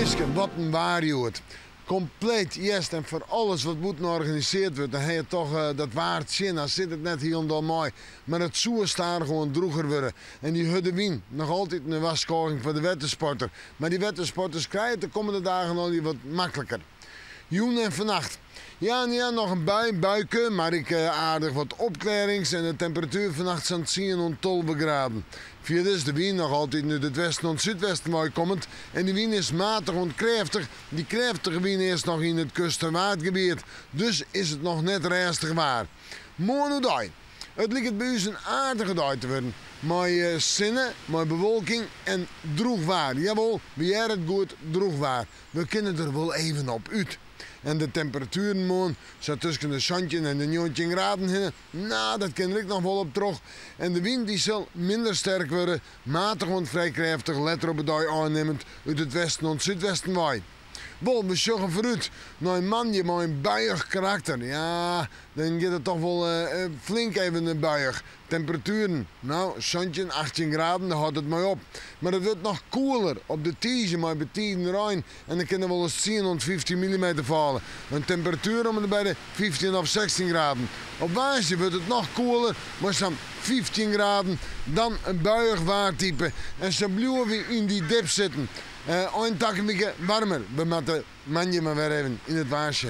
Fryske, wat een waarjoerd. Compleet eerst en voor alles wat moet georganiseerd wordt, dan heb je toch dat waard zin. Dan zit het net hier om mooi. Maar het zou staan gewoon droeger worden. En die Hudde Wien, nog altijd een waskoring voor de wettersporter. Maar die wettersporters krijgen de komende dagen al wat makkelijker. Joen en vannacht. Ja, nog een buiken, maar ik aardig wat opklarings en de temperatuur vannacht zijn 10 en 12 graden. Via dus de wind nog altijd nu het westen en zuidwesten mooi komend. En die wind is matig en krachtig. Die krachtige wind is nog in het kust-en-waardgebied. Dus is het nog net rustig waar. Morgen dag. Het lijkt bij ons een aardige dag te worden. Met zinnen, met bewolking en droogwaar. Jawel, we hebben het goed droogwaar. We kunnen er wel even op uit. En de temperaturen morgen zo tussen de zandje en de 19 graden heen. Nou, dat ken ik nog wel op terug. En de wind die zal minder sterk worden. Matig en vrij krachtig, letter op het dag aannemend uit het westen en zuidwesten waait. Wel, we zorgen vooruit naar een man die met een buiig karakter. Ja, dan gaat het toch wel flink even een buiig. Temperaturen, nou, zandje 18 graden, daar houdt het maar op. Maar het wordt nog koeler op de Tiege, maar bij Tiegen Rijn. En dan kunnen wel eens 10 tot 15 mm vallen. Een temperatuur om bij de 15 of 16 graden. Op Waasje wordt het nog koeler, maar zo'n 15 graden. Dan een buiig waartype. En zo blijven we in die dip zitten. Een tak een beetje warmer. We moeten manje maar weer even in het Waasje.